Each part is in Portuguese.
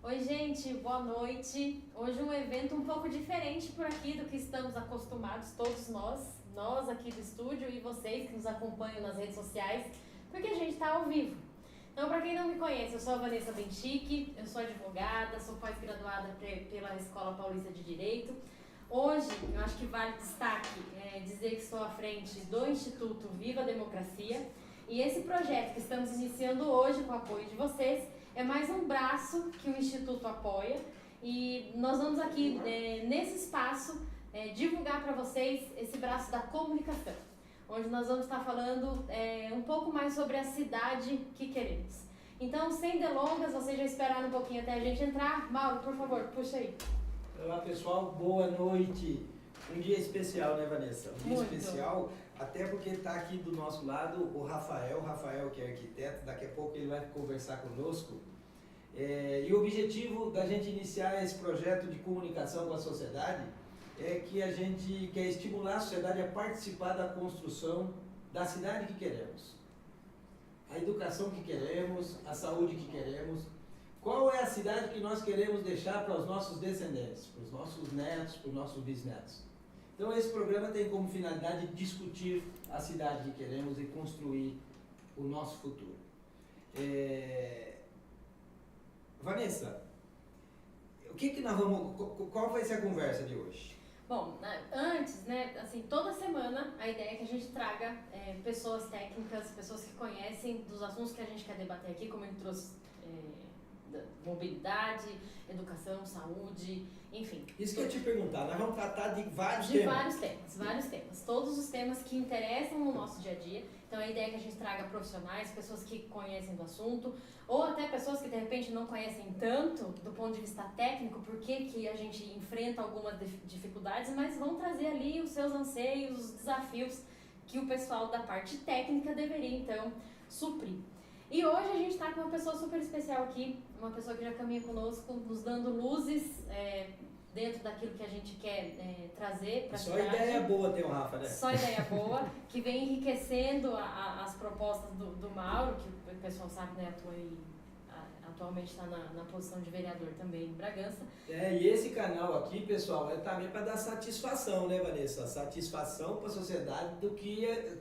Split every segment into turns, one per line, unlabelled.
Oi, gente, boa noite. Hoje um evento um pouco diferente por aqui do que estamos acostumados, todos nós aqui do estúdio e vocês que nos acompanham nas redes sociais, porque a gente está ao vivo. Então, para quem não me conhece, eu sou a Vanessa Benchique, eu sou advogada, sou pós-graduada pela Escola Paulista de Direito. Hoje, eu acho que vale destaque dizer que estou à frente do Instituto Viva a Democracia e esse projeto que estamos iniciando hoje com o apoio de vocês é mais um braço que o Instituto apoia e nós vamos aqui, nesse espaço, divulgar para vocês esse braço da comunicação, onde nós vamos estar falando um pouco mais sobre a cidade que queremos. Então, sem delongas, vocês já esperaram um pouquinho até a gente entrar. Mauro, por favor, puxa aí.
Olá pessoal, boa noite. Um dia especial, né, Vanessa? Um dia
Muito
especial, até porque está aqui do nosso lado o Rafael que é arquiteto, daqui a pouco ele vai conversar conosco. E o objetivo da gente iniciar esse projeto de comunicação com a sociedade é que a gente quer estimular a sociedade a participar da construção da cidade que queremos. A educação que queremos, a saúde que queremos. Qual é a cidade que nós queremos deixar para os nossos descendentes, para os nossos netos, para os nossos bisnetos? Então esse programa tem como finalidade discutir a cidade que queremos e construir o nosso futuro. Vanessa, qual vai ser a conversa de hoje?
Bom, antes, assim, toda semana a ideia é que a gente traga pessoas técnicas, pessoas que conhecem dos assuntos que a gente quer debater aqui, como ele trouxe mobilidade, educação, saúde, enfim.
Isso que eu ia te perguntar, nós vamos tratar de vários
temas. Todos os temas que interessam no nosso dia a dia. Então a ideia é que a gente traga profissionais, pessoas que conhecem do assunto, ou até pessoas que de repente não conhecem tanto do ponto de vista técnico, porque que a gente enfrenta algumas dificuldades, mas vão trazer ali os seus anseios, os desafios que o pessoal da parte técnica deveria então suprir. E hoje a gente está com uma pessoa super especial aqui, uma pessoa que já caminha conosco, nos dando luzes dentro daquilo que a gente quer trazer para a cidade.
Só ideia boa tem o Rafa, né?
Só ideia boa, que vem enriquecendo as propostas do Mauro, que o pessoal sabe, né, atualmente está na posição de vereador também em Bragança.
E esse canal aqui, pessoal, é também para dar satisfação, né, Vanessa? Satisfação para a sociedade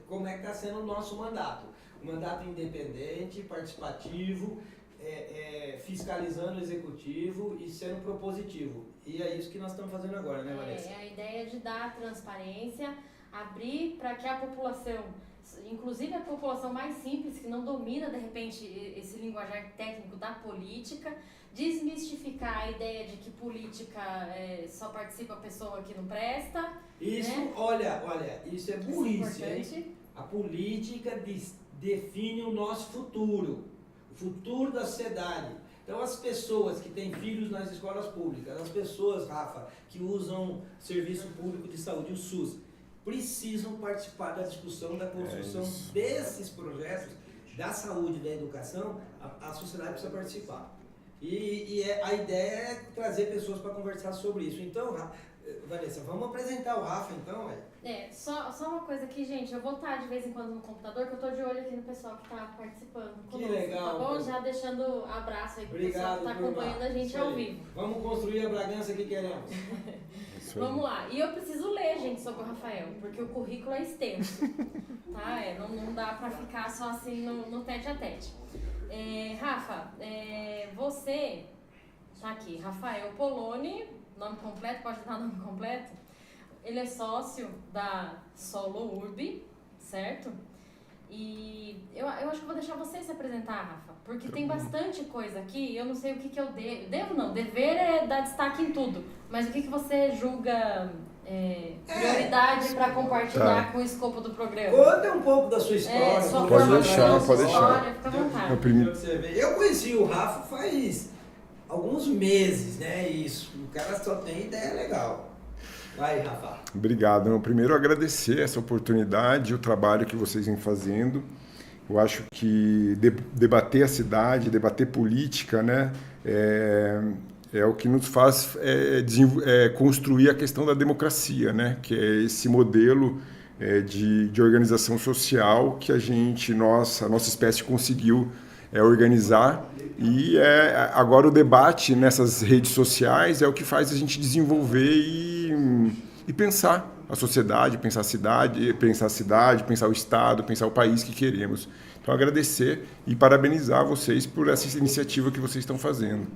como é que está sendo o nosso mandato. Um mandato independente, participativo, fiscalizando o executivo e sendo propositivo. E é isso que nós estamos fazendo agora, né, Vanessa?
A ideia de dar transparência, abrir para que a população, inclusive a população mais simples, que não domina, de repente, esse linguajar técnico da política, desmistificar a ideia de que política só participa a pessoa que não presta.
Isso, né? Olha, isso é burrice, hein? A política define o nosso futuro, o futuro da sociedade. Então as pessoas que têm filhos nas escolas públicas, as pessoas, Rafa, que usam serviço público de saúde, o SUS, precisam participar da discussão da construção desses projetos, da saúde e da educação, a sociedade precisa participar. E a ideia é trazer pessoas para conversar sobre isso. Então, Vanessa, vamos apresentar o Rafa então,
só uma coisa aqui, gente, eu vou estar de vez em quando no computador, que eu tô de olho aqui no pessoal que está participando conosco,
que legal,
tá bom? Já deixando abraço aí pro pessoal que está acompanhando a gente ao vivo.
Vamos construir a Bragança que queremos.
Vamos lá, e eu preciso ler, gente, sobre o Rafael, porque o currículo é extenso, tá? Não dá pra ficar só assim no tete a tete. Rafa, você tá aqui, Rafael Poloni, nome completo, pode dar nome completo? Ele é sócio da Solo Urb, certo? E eu acho que vou deixar você se apresentar, Rafa, porque tem bastante coisa aqui, eu não sei o que eu devo não, dever é dar destaque em tudo, mas o que você julga prioridade para compartilhar com o escopo do programa?
Conta um pouco da sua história.
Pode
deixar.
Fica à vontade.
Eu conheci o Rafa faz alguns meses, né? Isso, o cara só tem ideia legal. Vai, Rafa.
Obrigado. Primeiro, agradecer essa oportunidade, o trabalho que vocês vêm fazendo. Eu acho que debater a cidade, debater política, né, é o que nos faz construir a questão da democracia, né, que é esse modelo de organização social que a nossa espécie conseguiu organizar. E agora o debate nessas redes sociais é o que faz a gente desenvolver e pensar a sociedade, pensar a cidade, pensar o estado, pensar o país que queremos. Então, agradecer e parabenizar vocês por essa iniciativa que vocês estão fazendo.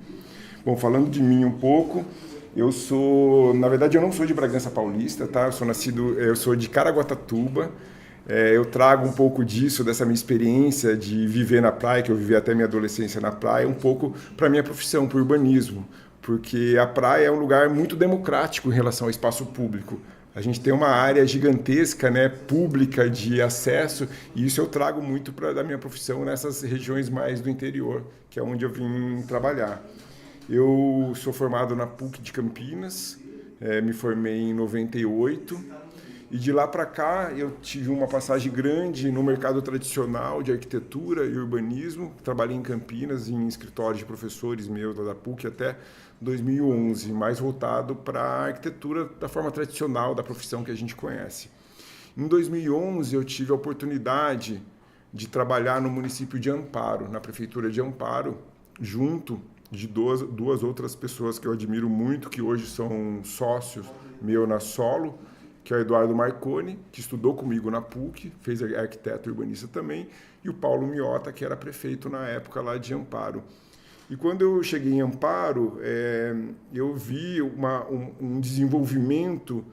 Bom, falando de mim um pouco, na verdade, eu não sou de Bragança Paulista, tá? Eu sou de Caraguatatuba. Eu trago um pouco disso, dessa minha experiência de viver na praia, que eu vivi até minha adolescência na praia, um pouco para a minha profissão, para o urbanismo, porque a praia é um lugar muito democrático em relação ao espaço público. A gente tem uma área gigantesca, né, pública de acesso, e isso eu trago muito da minha profissão nessas regiões mais do interior, que é onde eu vim trabalhar. Eu sou formado na PUC de Campinas, me formei em 98, e de lá para cá eu tive uma passagem grande no mercado tradicional de arquitetura e urbanismo. Trabalhei em Campinas, em escritórios de professores meus da PUC até 2011, mais voltado para a arquitetura da forma tradicional da profissão que a gente conhece. Em 2011 eu tive a oportunidade de trabalhar no município de Amparo, na prefeitura de Amparo, junto de duas outras pessoas que eu admiro muito, que hoje são sócios meu na Solo, que é o Eduardo Marconi, que estudou comigo na PUC, fez arquiteto e urbanista também, e o Paulo Miota, que era prefeito na época lá de Amparo. E quando eu cheguei em Amparo, eu vi um desenvolvimento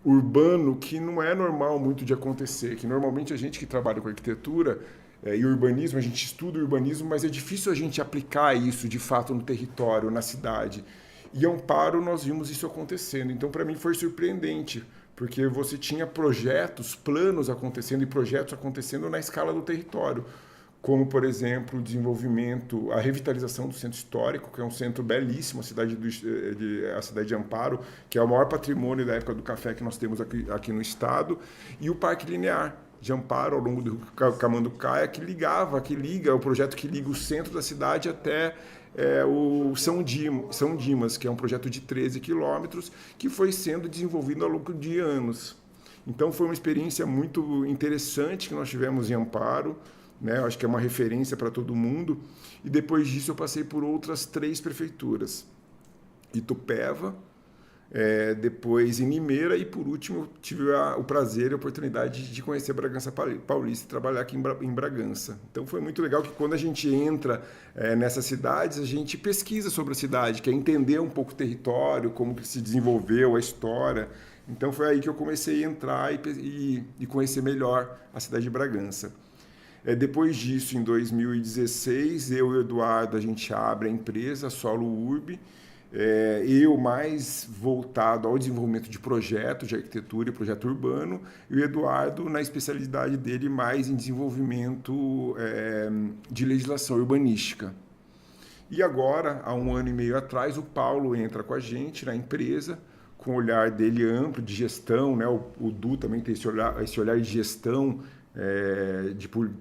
urbano que não é normal muito de acontecer, que normalmente a gente que trabalha com arquitetura e urbanismo, a gente estuda urbanismo, mas é difícil a gente aplicar isso de fato no território, na cidade. E em Amparo nós vimos isso acontecendo. Então, para mim, foi surpreendente, porque você tinha planos acontecendo e projetos acontecendo na escala do território, como, por exemplo, o desenvolvimento, a revitalização do centro histórico, que é um centro belíssimo, a cidade de Amparo, que é o maior patrimônio da época do café que nós temos aqui no estado, e o Parque Linear de Amparo, ao longo do Camanducaia, que liga, o projeto que liga o centro da cidade até o São Dimas, que é um projeto de 13 quilômetros, que foi sendo desenvolvido ao longo de anos. Então, foi uma experiência muito interessante que nós tivemos em Amparo, né? Acho que é uma referência para todo mundo. E depois disso, eu passei por outras 3 prefeituras. Itupeva, depois em Limeira e, por último, eu tive o prazer e a oportunidade de conhecer Bragança Paulista e trabalhar aqui em Bragança. Então, foi muito legal que quando a gente entra nessas cidades, a gente pesquisa sobre a cidade, quer entender um pouco o território, como que se desenvolveu, a história. Então, foi aí que eu comecei a entrar e conhecer melhor a cidade de Bragança. Depois disso, em 2016, eu e o Eduardo, a gente abre a empresa Solo Urb, eu mais voltado ao desenvolvimento de projetos de arquitetura e projeto urbano, e o Eduardo na especialidade dele mais em desenvolvimento de legislação urbanística. E agora, há 1 ano e meio atrás, o Paulo entra com a gente na empresa, com o olhar dele amplo de gestão, né? O Du também tem esse olhar de gestão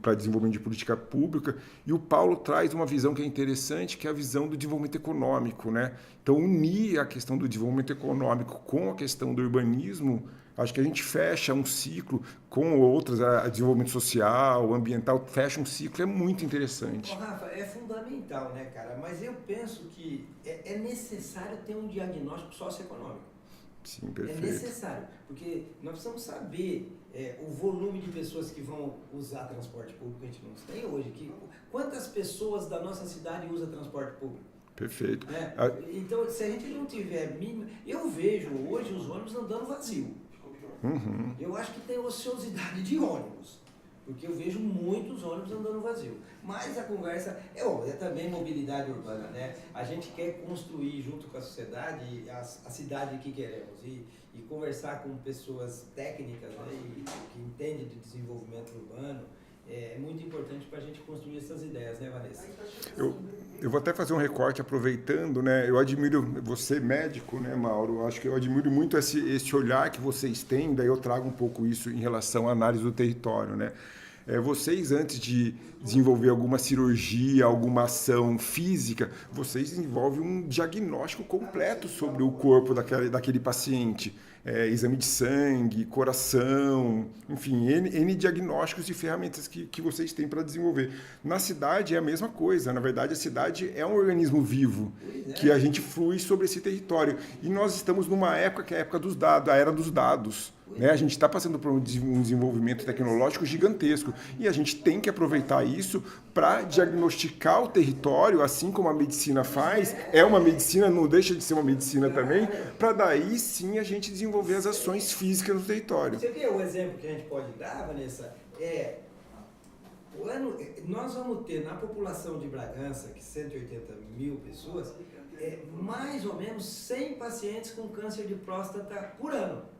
para desenvolvimento de política pública, e o Paulo traz uma visão que é interessante, que é a visão do desenvolvimento econômico, né? Então, unir a questão do desenvolvimento econômico com a questão do urbanismo, acho que a gente fecha um ciclo com outras, desenvolvimento social, ambiental, fecha um ciclo, é muito interessante.
Rafa, é fundamental, né, cara? Mas eu penso que é necessário ter um diagnóstico socioeconômico.
Sim, perfeito.
É necessário, porque nós precisamos saber o volume de pessoas que vão usar transporte público que a gente não tem hoje. Quantas pessoas da nossa cidade usam transporte público?
Perfeito.
Então, se a gente não tiver mínimo... Eu vejo hoje os ônibus andando vazio.
Uhum.
Eu acho que tem ociosidade de ônibus, porque eu vejo muitos ônibus andando vazio. Mas a conversa é também mobilidade urbana, né? A gente quer construir junto com a sociedade a cidade que queremos e conversar com pessoas técnicas, né? E que entendem de desenvolvimento urbano. É muito importante para a gente construir essas ideias, né, Vanessa?
Eu vou até fazer um recorte aproveitando, né? Eu admiro você, médico, né, Mauro? Eu acho que eu admiro muito esse olhar que vocês têm, daí eu trago um pouco isso em relação à análise do território, né? Vocês, antes de desenvolver alguma cirurgia, alguma ação física, vocês desenvolvem um diagnóstico completo sobre o corpo daquele paciente. Exame de sangue, coração, enfim, N diagnósticos e ferramentas que vocês têm para desenvolver. Na cidade é a mesma coisa. Na verdade, a cidade é um organismo vivo, que a gente flui sobre esse território. E nós estamos numa época que é a época dos dados, a era dos dados. Né? A gente está passando por um desenvolvimento tecnológico gigantesco e a gente tem que aproveitar isso para diagnosticar o território, assim como a medicina faz. É uma medicina, não deixa de ser uma medicina também, para daí sim a gente desenvolver as ações físicas no território.
Você vê o exemplo que a gente pode dar, Vanessa? Nós vamos ter na população de Bragança, que 180 mil pessoas, mais ou menos 100 pacientes com câncer de próstata por ano.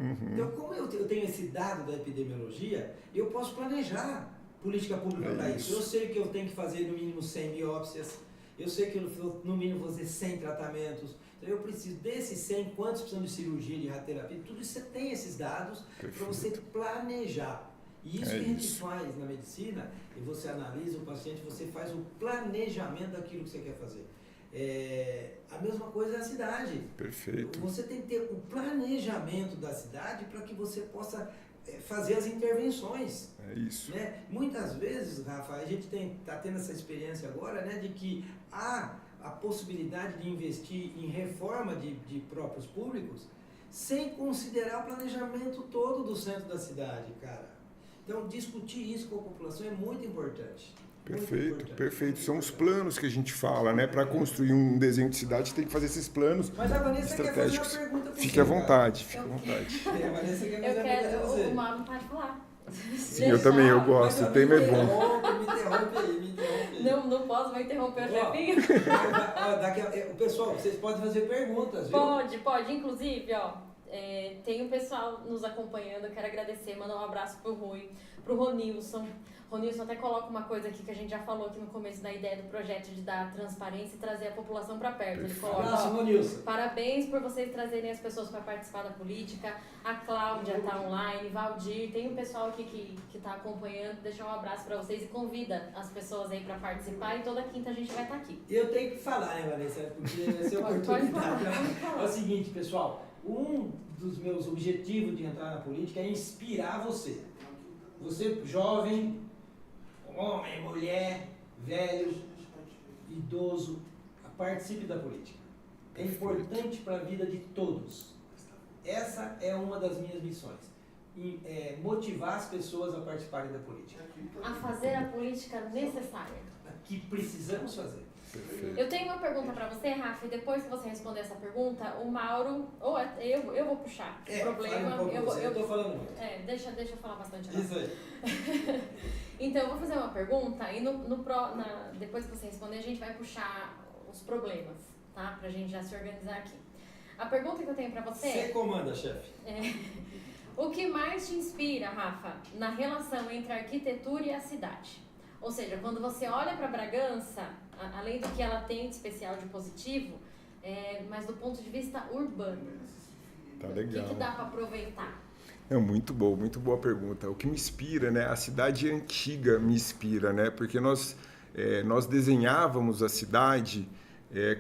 Uhum.
Então, como eu tenho esse dado da epidemiologia, eu posso planejar política pública para isso. Eu sei que eu tenho que fazer no mínimo 100 biópsias, eu sei que eu no mínimo vou fazer 100 tratamentos, então eu preciso desses 100, quantos precisam de cirurgia, de radioterapia, tudo isso você tem esses dados para você planejar. E isso que a gente faz na medicina, e você analisa o paciente, você faz o planejamento daquilo que você quer fazer. A mesma coisa é a cidade.
Perfeito.
Você tem que ter o planejamento da cidade para que você possa fazer as intervenções.
É isso.
Né? Muitas vezes, Rafa, a gente está tendo essa experiência agora, né, de que há a possibilidade de investir em reforma de próprios públicos sem considerar o planejamento todo do centro da cidade, cara. Então, discutir isso com a população é muito importante.
Perfeito, perfeito. São os planos que a gente fala, né? Para construir um desenho de cidade, tem que fazer esses planos
Mas a Vanessa
estratégicos.
Quer fazer uma pergunta para
Fique à vontade, fique à vontade.
A Vanessa quer fazer uma pergunta para você.
O Mauro não pode falar.
Sim, eu também, eu gosto. O tema é bom.
Me interrompe aí.
Não posso, vai interromper o chefinho?
Pessoal, vocês podem fazer perguntas, viu?
Pode. Inclusive, tem um pessoal nos acompanhando, eu quero agradecer, mandar um abraço pro Rui, pro Ronilson. Ronilson até coloca uma coisa aqui que a gente já falou aqui no começo da ideia do projeto de dar transparência e trazer a população para perto. Ele coloca, parabéns por vocês trazerem as pessoas para participar da política. A Cláudia está online, Valdir, tem um pessoal aqui que está acompanhando. Deixa um abraço para vocês e convida as pessoas aí para participar e toda quinta a gente vai estar aqui.
Eu tenho que falar, né, Vanessa? Porque vai ser oportunidade. É o seguinte, pessoal, um dos meus objetivos de entrar na política é inspirar você. Você jovem, homem, mulher, velho, idoso, participe da política. É importante para a vida de todos. Essa é uma das minhas missões. Motivar as pessoas a participarem da política.
A fazer a política necessária.
Que precisamos fazer.
Perfeito.
Eu tenho uma pergunta para você, Rafa, e depois que você responder essa pergunta, o Mauro, ou eu vou puxar. O problema,
eu tô falando muito.
Deixa eu falar bastante agora.
Isso aí.
Então, eu vou fazer uma pergunta e depois que você responder, a gente vai puxar os problemas, tá? Pra gente já se organizar aqui. A pergunta que eu tenho pra você
Você comanda, chefe.
O que mais te inspira, Rafa, na relação entre a arquitetura e a cidade? Ou seja, quando você olha para Bragança, além do que ela tem de especial de positivo, mas do ponto de vista urbano,
Tá legal.
o que dá para aproveitar?
Muito boa pergunta. O que me inspira, né? A cidade antiga me inspira, né? Porque nós desenhávamos a cidade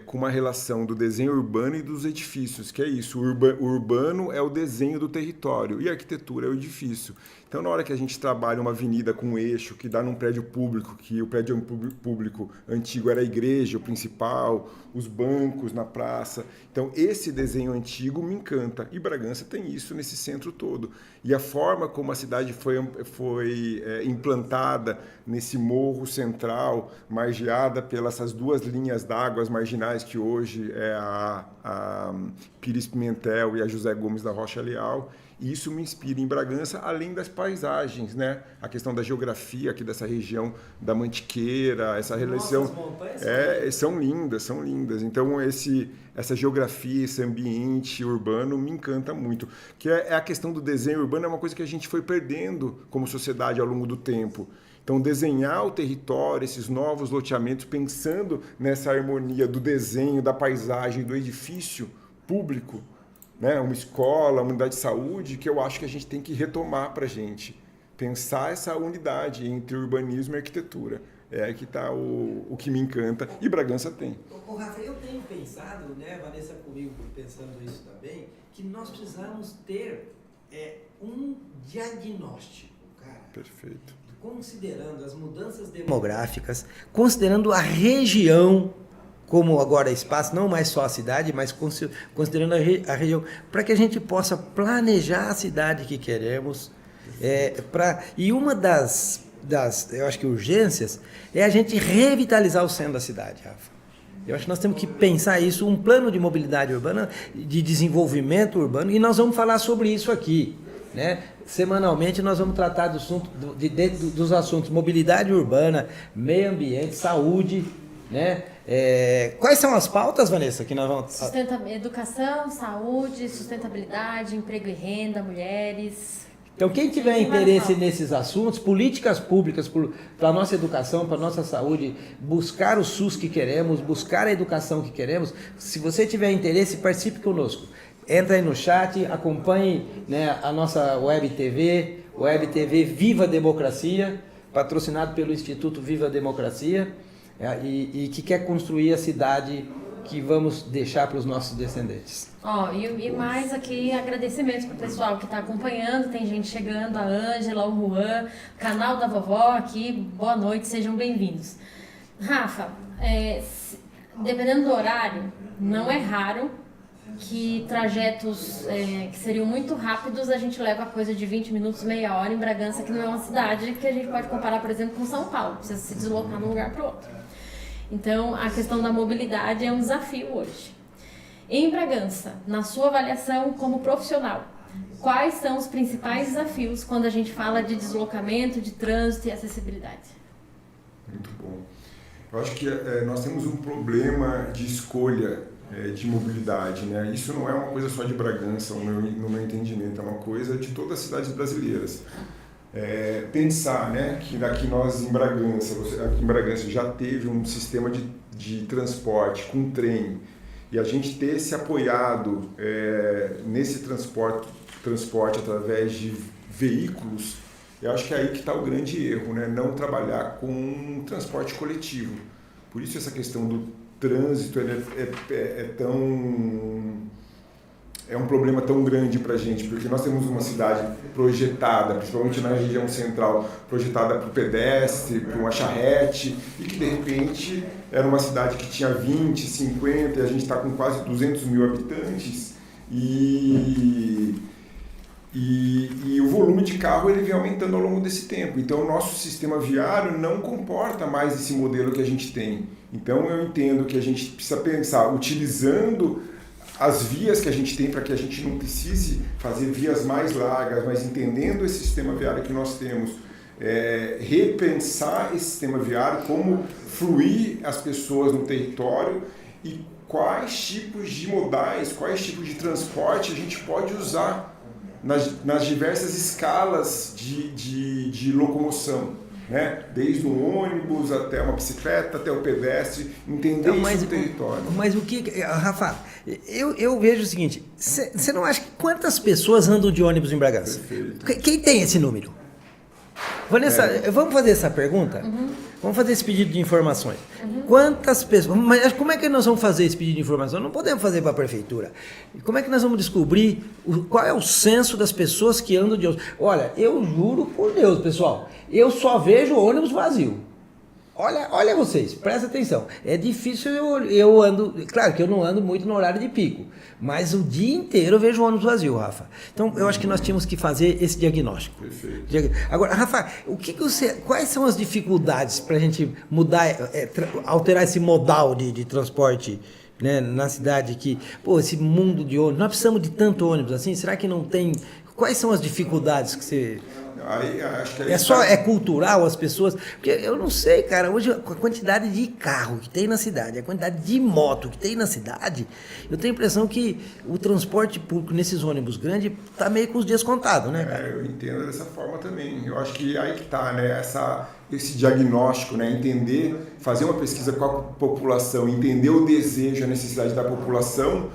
com uma relação do desenho urbano e dos edifícios, que é isso. O urbano é o desenho do território e a arquitetura é o edifício. Então, na hora que a gente trabalha uma avenida com um eixo que dá num prédio público, que o prédio público antigo era a igreja, o principal, os bancos na praça. Então, esse desenho antigo me encanta. E Bragança tem isso nesse centro todo. E a forma como a cidade foi implantada nesse morro central, margeada pelas essas duas linhas d'água marginais, que hoje é a Pires Pimentel e a José Gomes da Rocha Leal. E isso me inspira em Bragança, além das paisagens, né? A questão da geografia aqui dessa região da Mantiqueira, essa relação... são lindas. Então, essa geografia, esse ambiente urbano me encanta muito. Que é a questão do desenho urbano, é uma coisa que a gente foi perdendo como sociedade ao longo do tempo. Então, desenhar o território, esses novos loteamentos, pensando nessa harmonia do desenho, da paisagem, do edifício público, né? Uma escola, uma unidade de saúde, que eu acho que a gente tem que retomar para a gente. pensar essa unidade entre urbanismo e arquitetura. É aí que está o que me encanta, e Bragança tem.
Ô, Rafa, eu tenho pensado, né, Vanessa comigo pensando isso também, que nós precisamos ter um diagnóstico, cara.
Perfeito.
Considerando as mudanças demográficas, considerando a região, como agora espaço, não mais só a cidade, mas considerando a região, para que a gente possa planejar a cidade que queremos. E uma das, eu acho que urgências, é a gente revitalizar o centro da cidade, Rafa. Eu acho que nós temos que pensar isso, um plano de mobilidade urbana, de desenvolvimento urbano, e nós vamos falar sobre isso aqui, né? Semanalmente nós vamos tratar dos assuntos mobilidade urbana, meio ambiente, saúde, né? Quais são as pautas, Vanessa, que nós vamos...
Educação, saúde, sustentabilidade, emprego e renda, mulheres...
Então, quem tiver interesse nesses assuntos, políticas públicas para a nossa educação, para a nossa saúde, buscar o SUS que queremos, buscar a educação que queremos, se você tiver interesse, participe conosco. Entra aí no chat, acompanhe, né, a nossa Web TV Viva Democracia, patrocinado pelo Instituto Viva Democracia, e que quer construir a cidade que vamos deixar para os nossos descendentes.
E mais aqui agradecimentos para o pessoal que está acompanhando, tem gente chegando, a Ângela, o Juan, canal da vovó aqui, boa noite, sejam bem-vindos. Rafa, dependendo do horário, não é raro que trajetos que seriam muito rápidos, a gente leva coisa de 20 minutos, meia hora em Bragança, que não é uma cidade que a gente pode comparar, por exemplo, com São Paulo, precisa se deslocar de um lugar para o outro. Então, a questão da mobilidade é um desafio hoje. Em Bragança, na sua avaliação como profissional, quais são os principais desafios quando a gente fala de deslocamento, de trânsito e acessibilidade?
Muito bom. Eu acho que nós temos um problema de escolha de mobilidade, né? Isso não é uma coisa só de Bragança, no meu entendimento, é uma coisa de todas as cidades brasileiras. Pensar, né, que aqui nós em Bragança já teve um sistema de transporte com trem, e a gente ter se apoiado nesse transporte através de veículos, eu acho que é aí que está o grande erro, né? Não trabalhar com transporte coletivo. Por isso essa questão do trânsito é um problema tão grande para a gente, porque nós temos uma cidade projetada, principalmente na região central, projetada para o pedestre, para uma charrete, e que de repente era uma cidade que tinha 20, 50, e a gente está com quase 200 mil habitantes, e o volume de carro ele vem aumentando ao longo desse tempo. Então o nosso sistema viário não comporta mais esse modelo que a gente tem. Então eu entendo que a gente precisa pensar utilizando as vias que a gente tem para que a gente não precise fazer vias mais largas, mas entendendo esse sistema viário que nós temos, repensar esse sistema viário, como fluir as pessoas no território e quais tipos de modais, quais tipos de transporte a gente pode usar nas diversas escalas de locomoção, né? Desde um ônibus até uma bicicleta, até o pedestre, entender isso no território.
Mas o que, Rafa, eu vejo o seguinte, você não acha que quantas pessoas andam de ônibus em Bragança?
Perfeito.
Quem tem esse número? Vanessa, vamos fazer essa pergunta? Uhum. Vamos fazer esse pedido de informações. Uhum. Quantas pessoas... Mas como é que nós vamos fazer esse pedido de informação? Não podemos fazer para a prefeitura. Como é que nós vamos descobrir qual é o censo das pessoas que andam de ônibus? Olha, eu juro por Deus, pessoal, eu só vejo ônibus vazio. Olha vocês, presta atenção. É difícil eu ando... Claro que eu não ando muito no horário de pico, mas o dia inteiro eu vejo ônibus vazio, Rafa. Então, eu acho que nós tínhamos que fazer esse diagnóstico.
Perfeito.
Agora, Rafa, quais são as dificuldades para a gente mudar, alterar esse modal de transporte, né, na cidade aqui? Pô, esse mundo de ônibus, nós precisamos de tanto ônibus assim? Será que não tem... Quais são as dificuldades que você...
Acho que
é cultural as pessoas? Porque eu não sei, cara, hoje a quantidade de carro que tem na cidade, a quantidade de moto que tem na cidade, eu tenho a impressão que o transporte público nesses ônibus grandes está meio com os dias contados, né, cara?
Eu entendo dessa forma também. Eu acho que aí que está, né, esse diagnóstico, né, entender, fazer uma pesquisa com a população, entender o desejo, a necessidade da população,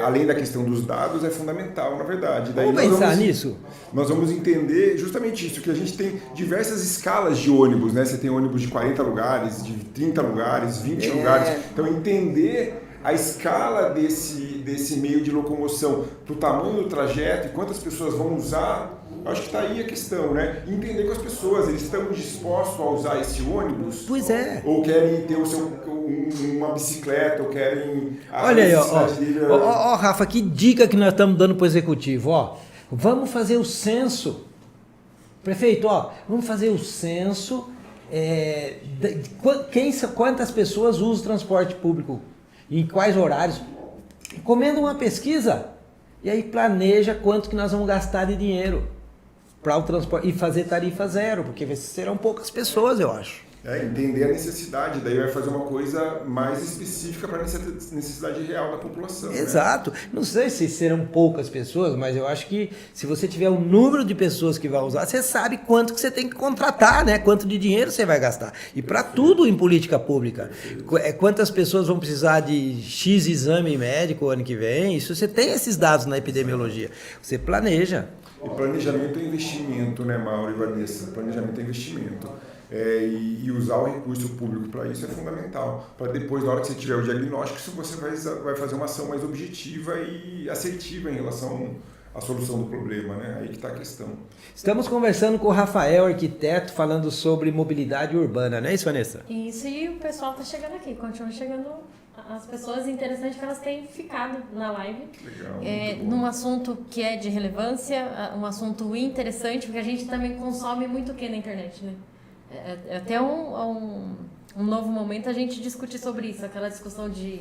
além da questão dos dados, é fundamental, na verdade. Daí
Vamos pensar nisso?
Nós vamos entender justamente isso, que a gente tem diversas escalas de ônibus, né? Você tem ônibus de 40 lugares, de 30 lugares, 20 lugares. Então, entender a escala desse meio de locomoção, para o tamanho do trajeto e quantas pessoas vão usar, acho que está aí a questão, né? Entender com as pessoas, eles estão dispostos a usar esse ônibus?
Pois é.
Ou querem ter uma bicicleta, ou querem...
Olha aí, ó, Rafa, que dica que nós estamos dando para o executivo, ó. Vamos fazer o censo. Prefeito, ó, vamos fazer o censo, quantas pessoas usam transporte público, em quais horários. Encomenda uma pesquisa e aí planeja quanto que nós vamos gastar de dinheiro para o transporte e fazer tarifa zero, porque serão poucas pessoas, eu acho.
Entender a necessidade, daí vai fazer uma coisa mais específica para a necessidade real da população.
Exato.
Né?
Não sei se serão poucas pessoas, mas eu acho que se você tiver o número de pessoas que vai usar, você sabe quanto que você tem que contratar, né? Quanto de dinheiro você vai gastar. E para tudo em política pública. Quantas pessoas vão precisar de X exame médico ano que vem? Isso você tem esses dados na epidemiologia. Você planeja.
E planejamento é investimento, né, Mauro e Vanessa? Planejamento é investimento. E usar o recurso público para isso é fundamental. Para depois, na hora que você tiver o diagnóstico, você vai fazer uma ação mais objetiva e assertiva em relação à solução do problema, né? Aí que está a questão.
Estamos conversando com o Rafael, arquiteto, falando sobre mobilidade urbana, não é isso, Vanessa?
Isso, e o pessoal está chegando aqui, continua chegando as pessoas. Interessante que elas têm ficado na live.
Legal,
num assunto que é de relevância, um assunto interessante, porque a gente também consome muito o que na internet, né? Até um novo momento a gente discutir sobre isso, aquela discussão de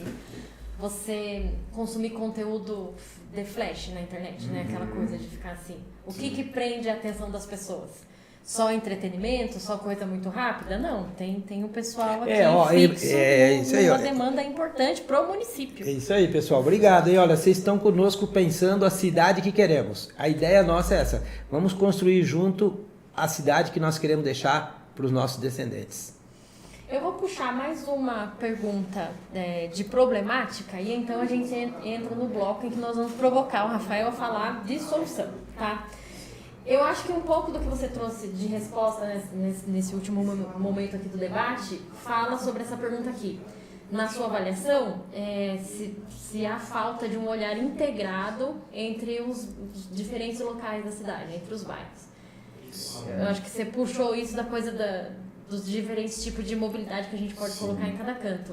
você consumir conteúdo de flash na internet, né? Aquela coisa de ficar assim. O que prende a atenção das pessoas? Só entretenimento? Só coisa muito rápida? Não, tem um pessoal aqui fixo, uma demanda importante para o município.
É isso aí, pessoal. Obrigado. E olha, vocês estão conosco pensando a cidade que queremos. A ideia nossa é essa. Vamos construir junto a cidade que nós queremos deixar para os nossos descendentes.
Eu vou puxar mais uma pergunta de problemática e então a gente entra no bloco em que nós vamos provocar o Rafael a falar de solução, tá? Eu acho que um pouco do que você trouxe de resposta nesse último momento aqui do debate fala sobre essa pergunta aqui. Na sua avaliação, se há falta de um olhar integrado entre os diferentes locais da cidade, entre os bairros. Eu acho que você puxou isso da coisa dos diferentes tipos de mobilidade que a gente pode colocar em cada canto.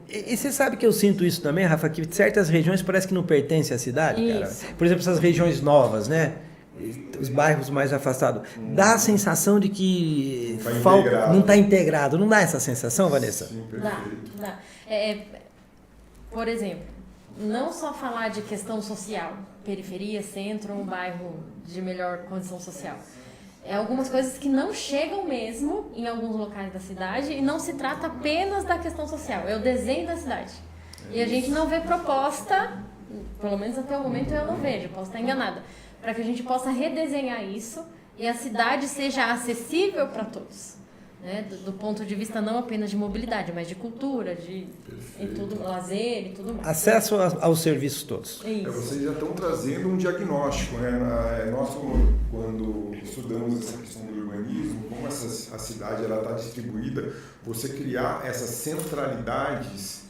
E você sabe que eu sinto isso também, Rafa, que certas regiões parece que não pertencem à cidade,
isso.
Cara. Por exemplo, essas regiões novas, né? Os bairros mais afastados. Dá a sensação de que não está integrado. Não dá essa sensação, Vanessa?
Sim,
dá. Por exemplo, não só falar de questão social, periferia, centro, um bairro de melhor condição social. Algumas coisas que não chegam mesmo em alguns locais da cidade e não se trata apenas da questão social, é o desenho da cidade. E a gente não vê proposta, pelo menos até o momento eu não vejo, posso estar enganada, para que a gente possa redesenhar isso e a cidade seja acessível para todos. Né? Do ponto de vista não apenas de mobilidade, mas de cultura, de tudo, lazer e tudo mais.
Acesso aos serviços todos.
Vocês já estão trazendo um diagnóstico, né? Nós, quando estudamos essa questão do urbanismo, como a cidade está distribuída, você criar essas centralidades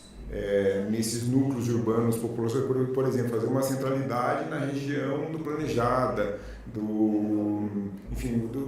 nesses núcleos urbanos populosos, por exemplo, fazer uma centralidade na região do Planejada,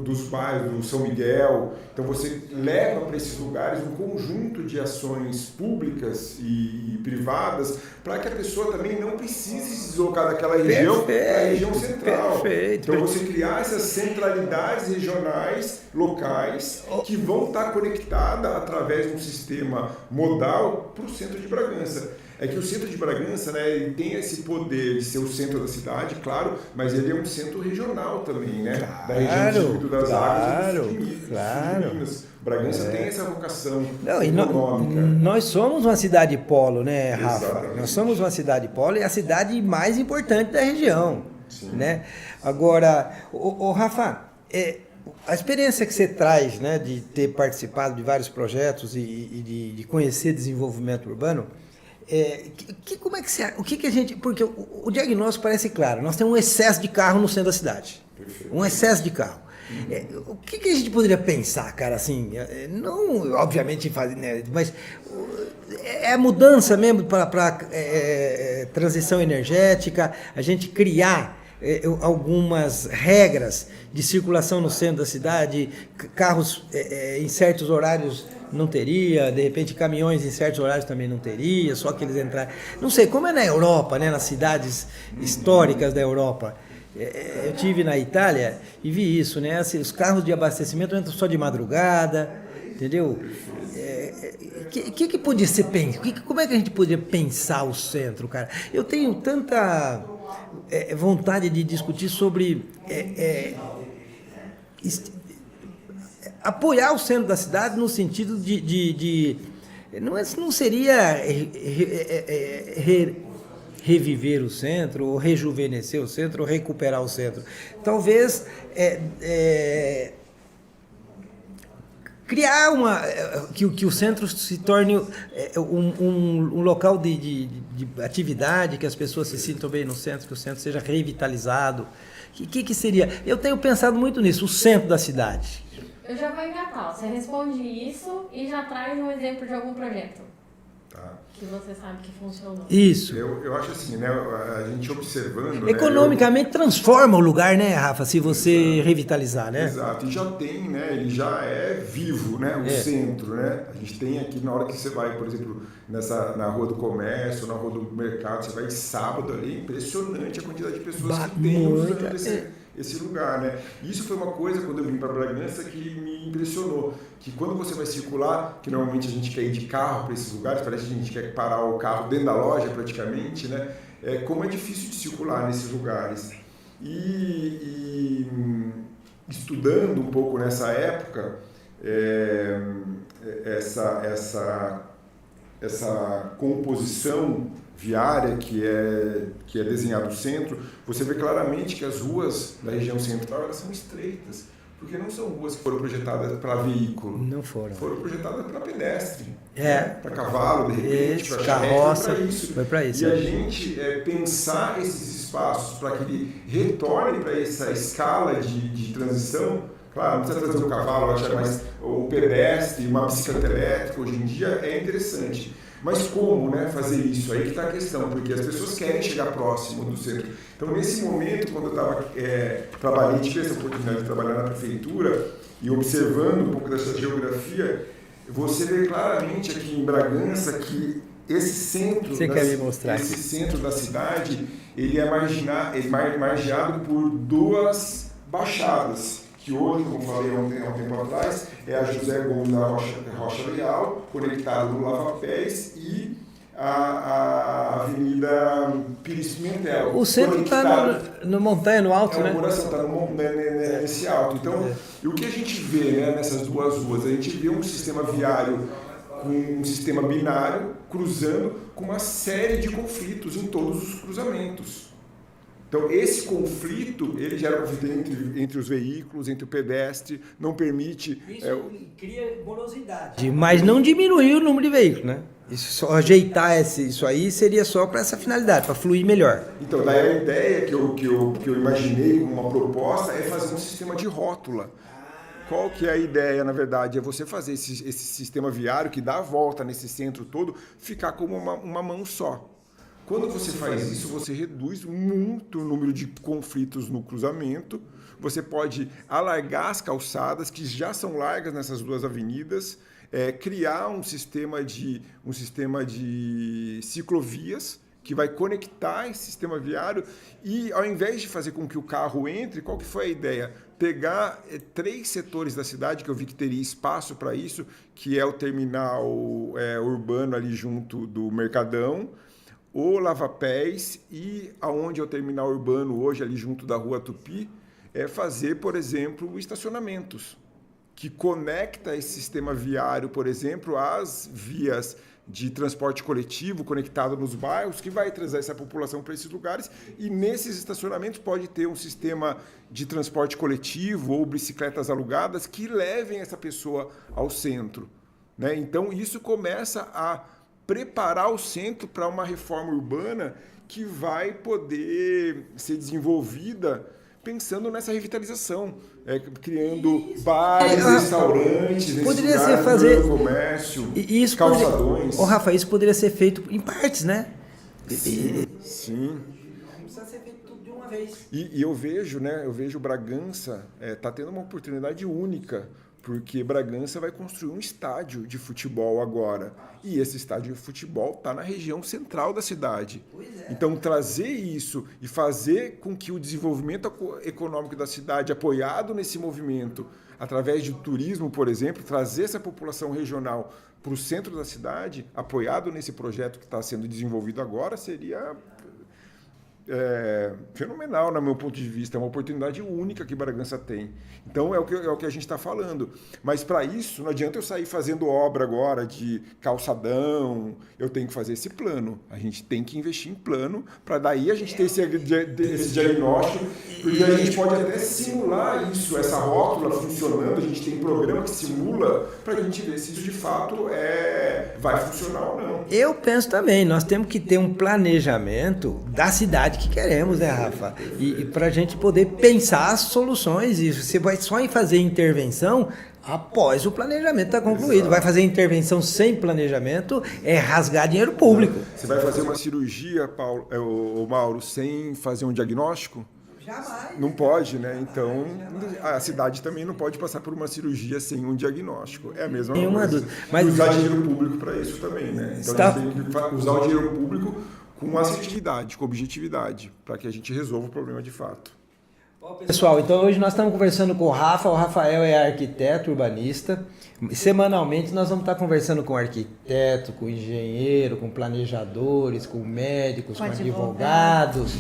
dos bairros, do São Miguel. Então você leva para esses lugares um conjunto de ações públicas e privadas para que a pessoa também não precise se deslocar daquela região para a região central. Então você criar essas centralidades regionais, locais, que vão estar conectadas através de um sistema modal para o centro de Bragança. É que o centro de Bragança, né, ele tem esse poder de ser o centro da cidade, claro, mas ele é um centro regional também, né?
Claro,
da região do Circuito das Águas
claro.
de Minas. Bragança tem essa vocação
econômica. Nós somos uma cidade polo, né, Rafa?
Exatamente.
Nós somos uma cidade polo e a cidade mais importante da região.
Sim.
Né? Agora, Rafa, a experiência que você traz, né, de ter participado de vários projetos e de conhecer desenvolvimento urbano, Como é que você, o que a gente, porque o diagnóstico parece claro, nós temos um excesso de carro no centro da cidade. Perfeito. Um excesso de carro. O que a gente poderia pensar, cara, assim, não, obviamente, né, mas é mudança mesmo para transição energética, a gente criar algumas regras de circulação no centro da cidade, carros em certos horários não teria, de repente caminhões em certos horários também não teria, só que eles entraram, não sei, como é na Europa, né, nas cidades históricas da Europa. Eu tive na Itália e vi isso, né? Assim, os carros de abastecimento entram só de madrugada, entendeu? Que podia ser pensado? Como é que a gente poderia pensar o centro, cara? Eu tenho tanta vontade de discutir sobre apoiar o centro da cidade no sentido de não seria reviver o centro, ou rejuvenescer o centro, ou recuperar o centro. Talvez criar que o centro se torne um local de atividade, que as pessoas se sintam bem no centro, que o centro seja revitalizado. O que seria? Eu tenho pensado muito nisso, o centro da cidade.
Eu já vou engatar. Você responde isso e já traz um exemplo de algum projeto.
Tá.
Que você sabe que funcionou.
Isso.
Eu acho assim, né? A gente observando.
Economicamente transforma o lugar, né, Rafa? Se você revitalizar, né?
Exato. E já tem, né? Ele já é vivo, né? O centro, né? A gente tem aqui, na hora que você vai, por exemplo, na Rua do Comércio, na Rua do Mercado, você vai sábado ali, impressionante a quantidade de pessoas que tem usando esse lugar, né? Isso foi uma coisa, quando eu vim para Bragança, que me impressionou. Que quando você vai circular, que normalmente a gente quer ir de carro para esses lugares, parece que a gente quer parar o carro dentro da loja praticamente, né? Como é difícil de circular nesses lugares. E estudando um pouco nessa época, essa composição viária que é desenhado no centro, você vê claramente que as ruas da região central elas são estreitas, porque não são ruas que foram projetadas para veículo.
Não foram.
Foram projetadas para pedestre, para cavalo, de repente, para
carroça,
foi para isso. E a gente pensar esses espaços para que ele retorne para essa escala de transição. Claro, não precisa trazer o cavalo, mas o pedestre, uma bicicleta elétrica, hoje em dia é interessante. Mas como, né, fazer isso? Aí que está a questão, porque as pessoas querem chegar próximo do centro. Então, nesse momento, quando eu trabalhei, tive essa oportunidade de trabalhar na prefeitura e observando um pouco dessa geografia, você vê claramente aqui em Bragança que esse centro da cidade, ele é margeado por duas baixadas. Que hoje, como falei há um tempo atrás, é a José Gomes da Rocha Leal, conectado no Lava Pés, e a Avenida Pires Pimentel.
O centro está no montanha, no alto, né?
O coração está nesse alto. Então, e o que a gente vê, né, nessas duas ruas? A gente vê um sistema viário com um sistema binário cruzando com uma série de conflitos em todos os cruzamentos. Então, esse conflito, ele gera conflito entre os veículos, entre o pedestre, não permite...
Isso cria morosidade. Mas não diminuir o número de veículos, né? Isso, só ajeitar isso aí seria só para essa finalidade, para fluir melhor.
Então, daí a ideia que eu imaginei como uma proposta é fazer um sistema de rótula. Qual que é a ideia, na verdade? É você fazer esse sistema viário que dá a volta nesse centro todo, ficar como uma mão só. Quando você faz isso, você reduz muito o número de conflitos no cruzamento. Você pode alargar as calçadas, que já são largas nessas duas avenidas, criar um sistema de ciclovias que vai conectar esse sistema viário e, ao invés de fazer com que o carro entre, qual que foi a ideia? Pegar 3 setores da cidade, que eu vi que teria espaço para isso, que é o terminal urbano ali junto do Mercadão, o Lava Pés e aonde é o terminal urbano hoje, ali junto da Rua Tupi, fazer, por exemplo, estacionamentos, que conecta esse sistema viário, por exemplo, às vias de transporte coletivo conectado nos bairros, que vai trazer essa população para esses lugares, e nesses estacionamentos pode ter um sistema de transporte coletivo ou bicicletas alugadas que levem essa pessoa ao centro, né? Então, isso começa a preparar o centro para uma reforma urbana que vai poder ser desenvolvida pensando nessa revitalização, criando bares, restaurantes,
poderia
nesse
ser
lugar,
fazer
comércio,
e isso
calçadões.
Rafa, isso poderia ser feito em partes, né?
Sim.
Não precisa ser feito tudo de uma vez.
E eu vejo, né? Eu vejo Bragança tá tendo uma oportunidade única, porque Bragança vai construir um estádio de futebol agora. E esse estádio de futebol está na região central da cidade. Então, trazer isso e fazer com que o desenvolvimento econômico da cidade, apoiado nesse movimento, através do turismo, por exemplo, trazer essa população regional para o centro da cidade, apoiado nesse projeto que está sendo desenvolvido agora, seria fenomenal, no meu ponto de vista. É uma oportunidade única que Bragança tem. Então, é o que a gente está falando. Mas, para isso, não adianta eu sair fazendo obra agora de calçadão. Eu tenho que fazer esse plano. A gente tem que investir em plano para daí a gente ter esse diagnóstico, porque a gente pode até simular isso, essa rótula funcionando. A gente tem programa que simula para a gente ver se isso de fato vai funcionar ou não.
Eu penso também, nós temos que ter um planejamento da cidade que queremos, né, Rafa? E para a gente poder pensar as soluções. E você vai só em fazer intervenção após o planejamento estar concluído. Exato. Vai fazer intervenção sem planejamento, rasgar dinheiro público.
Você vai fazer uma cirurgia, Mauro, sem fazer um diagnóstico?
Jamais.
Não pode, né? Então, a cidade também não pode passar por uma cirurgia sem um diagnóstico. É a mesma coisa.
Mas
usar dinheiro público para isso também, né? Então, a gente tem que usar o dinheiro público com assertividade, com objetividade, para que a gente resolva o problema de fato.
Pessoal, então hoje nós estamos conversando com o Rafa. O Rafael é arquiteto urbanista. Semanalmente nós vamos estar conversando com arquiteto, com engenheiro, com planejadores, com médicos, com advogados,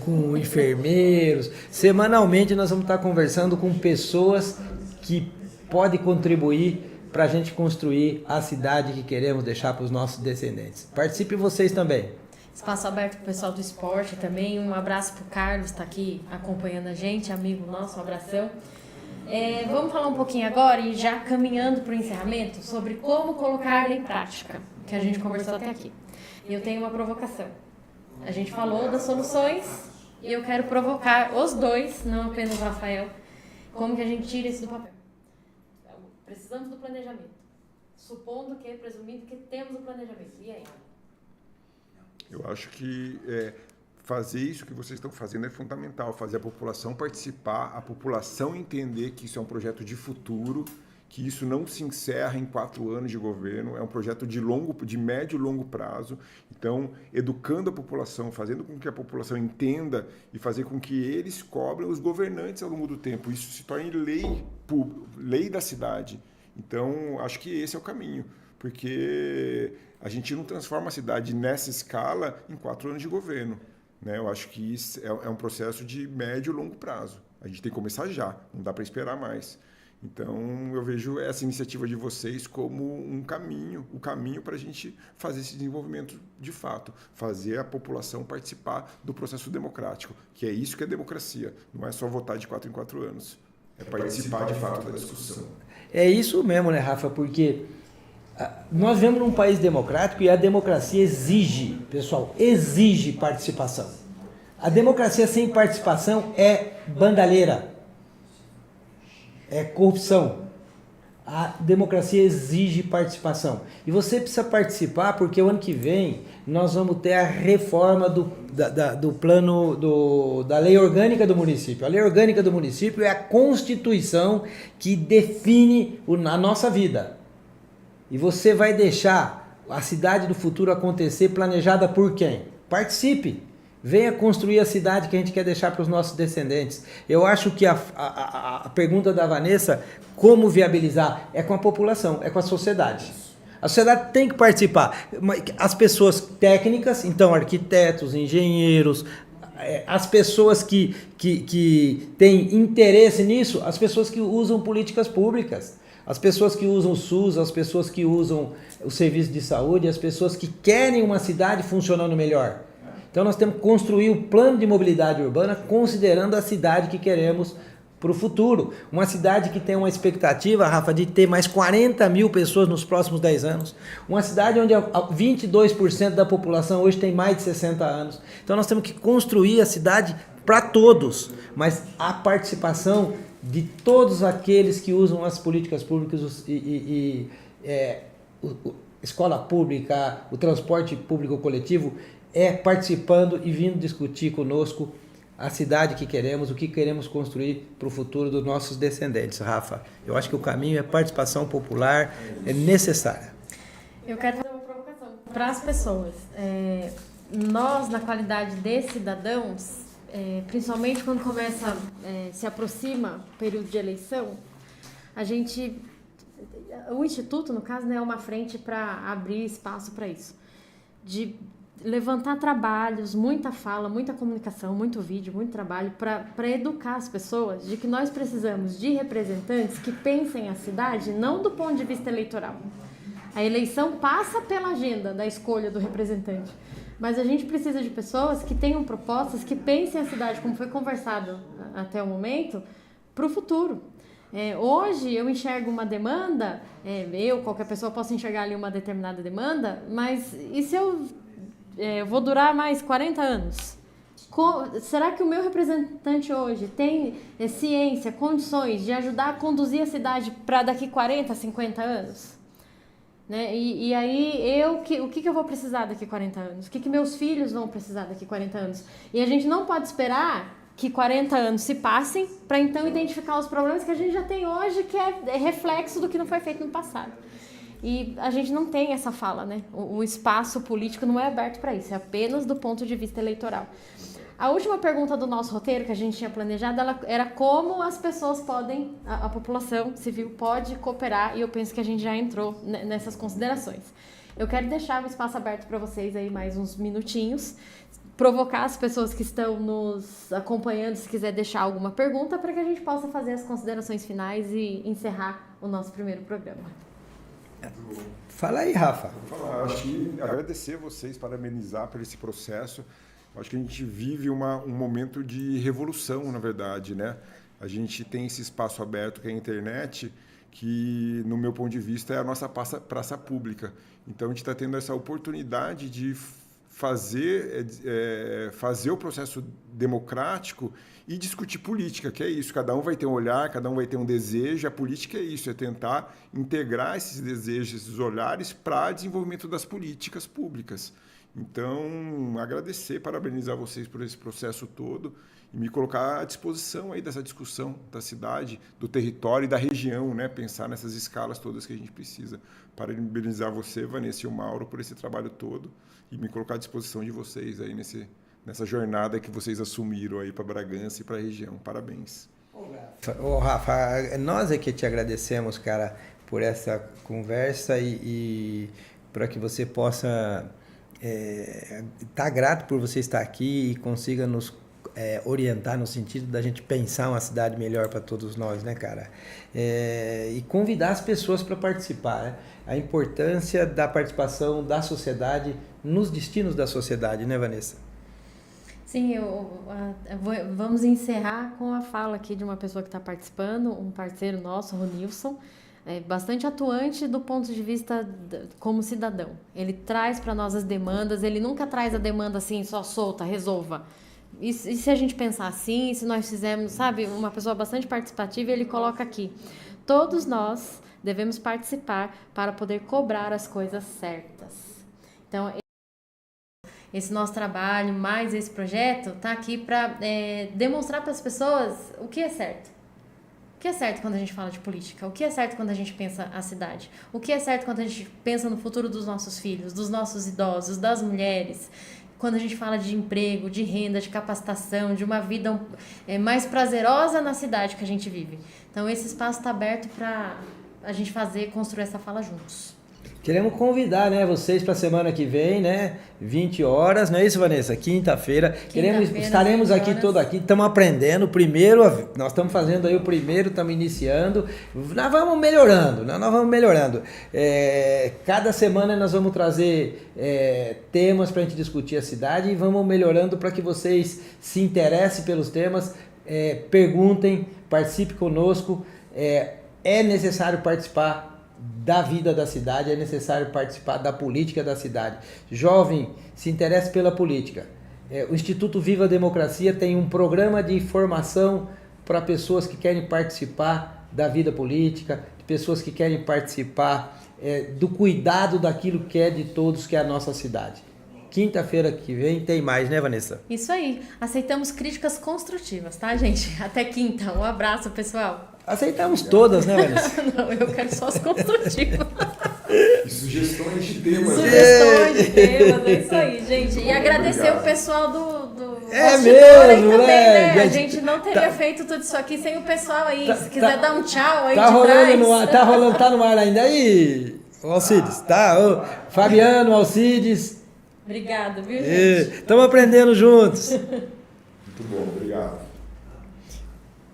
com enfermeiros. Semanalmente nós vamos estar conversando com pessoas que podem contribuir para a gente construir a cidade que queremos deixar para os nossos descendentes. Participe vocês também.
Espaço aberto para o pessoal do esporte também. Um abraço para o Carlos, está aqui acompanhando a gente, amigo nosso, um abração. Vamos falar um pouquinho agora e já caminhando para o encerramento sobre como colocar em prática, que a gente conversou até aqui. E eu tenho uma provocação. A gente falou das soluções e eu quero provocar os dois, não apenas o Rafael, como que a gente tira isso do papel. Precisamos do planejamento. Supondo que, presumindo que temos o planejamento. E aí?
Eu acho que fazer isso que vocês estão fazendo é fundamental, fazer a população participar, a população entender que isso é um projeto de futuro, que isso não se encerra em 4 anos de governo, é um projeto de médio e longo prazo. Então, educando a população, fazendo com que a população entenda e fazer com que eles cobrem os governantes ao longo do tempo. Isso se torne lei da cidade. Então, acho que esse é o caminho, porque a gente não transforma a cidade nessa escala em 4 anos de governo, né? Eu acho que isso é um processo de médio e longo prazo. A gente tem que começar já, não dá para esperar mais. Então, eu vejo essa iniciativa de vocês como o caminho para a gente fazer esse desenvolvimento de fato, fazer a população participar do processo democrático, que é isso que é democracia, não é só votar de 4 em 4 anos, é participar de fato da discussão.
É isso mesmo, né, Rafa? Porque nós vivemos num país democrático e a democracia exige participação. A democracia sem participação é bandalheira, é corrupção. A democracia exige participação. E você precisa participar porque o ano que vem nós vamos ter a reforma do plano da lei orgânica do município. A lei orgânica do município é a Constituição que define a nossa vida. E você vai deixar a cidade do futuro acontecer planejada por quem? Participe. Venha construir a cidade que a gente quer deixar para os nossos descendentes. Eu acho que a pergunta da Vanessa, como viabilizar, é com a população, é com a sociedade. A sociedade tem que participar. As pessoas técnicas, então arquitetos, engenheiros, as pessoas que têm interesse nisso, as pessoas que usam políticas públicas. As pessoas que usam o SUS, as pessoas que usam o serviço de saúde, as pessoas que querem uma cidade funcionando melhor. Então nós temos que construir o plano de mobilidade urbana considerando a cidade que queremos para o futuro. Uma cidade que tem uma expectativa, Rafa, de ter mais 40 mil pessoas nos próximos 10 anos. Uma cidade onde 22% da população hoje tem mais de 60 anos. Então nós temos que construir a cidade para todos, mas a participação de todos aqueles que usam as políticas públicas escola pública, o transporte público coletivo, participando e vindo discutir conosco a cidade que queremos, o que queremos construir para o futuro dos nossos descendentes, Rafa. Eu acho que o caminho é participação popular, é necessária.
Eu quero fazer uma provocação para as pessoas. Nós, na qualidade de cidadãos, principalmente quando se aproxima o período de eleição, o Instituto, no caso, é uma frente para abrir espaço para isso, de levantar trabalhos, muita fala, muita comunicação, muito vídeo, muito trabalho para educar as pessoas de que nós precisamos de representantes que pensem a cidade não do ponto de vista eleitoral. A eleição passa pela agenda da escolha do representante, mas a gente precisa de pessoas que tenham propostas, que pensem a cidade, como foi conversado até o momento, para o futuro. Hoje eu enxergo uma demanda, qualquer pessoa possa enxergar ali uma determinada demanda, mas e se eu vou durar mais 40 anos? Será que o meu representante hoje tem ciência, condições de ajudar a conduzir a cidade para daqui 40, 50 anos? Né? E aí, o que eu vou precisar daqui 40 anos? O que meus filhos vão precisar daqui 40 anos? E a gente não pode esperar que 40 anos se passem para então identificar os problemas que a gente já tem hoje, que é reflexo do que não foi feito no passado. E a gente não tem essa fala, né? O espaço político não é aberto para isso, é apenas do ponto de vista eleitoral. A última pergunta do nosso roteiro que a gente tinha planejado era como as pessoas podem, a população civil pode cooperar, e eu penso que a gente já entrou nessas considerações. Eu quero deixar o espaço aberto para vocês aí mais uns minutinhos, provocar as pessoas que estão nos acompanhando, se quiser deixar alguma pergunta, para que a gente possa fazer as considerações finais e encerrar o nosso primeiro programa.
Fala aí, Rafa.
Acho que agradecer a vocês, parabenizar por esse processo. Acho que a gente vive um momento de revolução, na verdade, né? A gente tem esse espaço aberto que é a internet, que, no meu ponto de vista, é a nossa praça pública. Então, a gente está tendo essa oportunidade de fazer o processo democrático e discutir política, que é isso. Cada um vai ter um olhar, cada um vai ter um desejo. A política é isso, é tentar integrar esses desejos, esses olhares para desenvolvimento das políticas públicas. Então, agradecer, parabenizar vocês por esse processo todo e me colocar à disposição aí dessa discussão da cidade, do território e da região, né? Pensar nessas escalas todas que a gente precisa. Parabenizar você, Vanessa, e o Mauro por esse trabalho todo e me colocar à disposição de vocês aí nessa jornada que vocês assumiram aí para Bragança e para a região. Parabéns.
Ô, Rafa, nós é que te agradecemos, cara, por essa conversa e para que você possa tá grato por você estar aqui e consiga nos orientar no sentido da gente pensar uma cidade melhor para todos nós, né, cara? E convidar as pessoas para participar, né? A importância da participação da sociedade nos destinos da sociedade, né, Vanessa?
Sim, vamos encerrar com a fala aqui de uma pessoa que está participando, um parceiro nosso, o Nilson, bastante atuante do ponto de vista como cidadão. Ele traz para nós as demandas, ele nunca traz a demanda assim, só solta, resolva. E se a gente pensar assim, se nós fizermos, sabe, uma pessoa bastante participativa, ele coloca aqui, todos nós devemos participar para poder cobrar as coisas certas. Então, esse nosso trabalho, mais esse projeto, está aqui para demonstrar para as pessoas o que é certo. O que é certo quando a gente fala de política? O que é certo quando a gente pensa a cidade? O que é certo quando a gente pensa no futuro dos nossos filhos, dos nossos idosos, das mulheres? Quando a gente fala de emprego, de renda, de capacitação, de uma vida mais prazerosa na cidade que a gente vive. Então, esse espaço está aberto para a gente construir essa fala juntos.
Queremos convidar, né, vocês para a semana que vem, né, 20 horas, não é isso, Vanessa? Quinta-feira. Estaremos aqui todo aqui, estamos aprendendo. Nós estamos fazendo aí o primeiro, estamos iniciando. Nós vamos melhorando. Cada semana nós vamos trazer temas para a gente discutir a cidade e vamos melhorando para que vocês se interessem pelos temas, perguntem, participe conosco. É necessário participar da vida da cidade, é necessário participar da política da cidade. Jovem, se interesse pela política. O Instituto Viva a Democracia tem um programa de formação para pessoas que querem participar da vida política, pessoas que querem participar do cuidado daquilo que é de todos, que é a nossa cidade. Quinta-feira que vem tem mais, né, Vanessa?
Isso aí. Aceitamos críticas construtivas, tá, gente? Até quinta. Um abraço, pessoal.
Aceitamos todas, né, Vanessa?
Não, eu quero só as construtivas.
E sugestões de temas.
Sugestões de temas, é isso aí, gente. E agradecer
Obrigado.
o pessoal do
É
bastidor aí
mesmo,
também,
né?
A gente não teria feito tudo isso aqui sem o pessoal aí. Se quiser dar um tchau aí
Tá
de
rolando
trás.
no ar, tá no ar ainda aí, o Alcides, tá? Ô, Fabiano, Alcides.
Obrigada, viu, gente?
Estamos aprendendo juntos.
Muito bom, obrigado.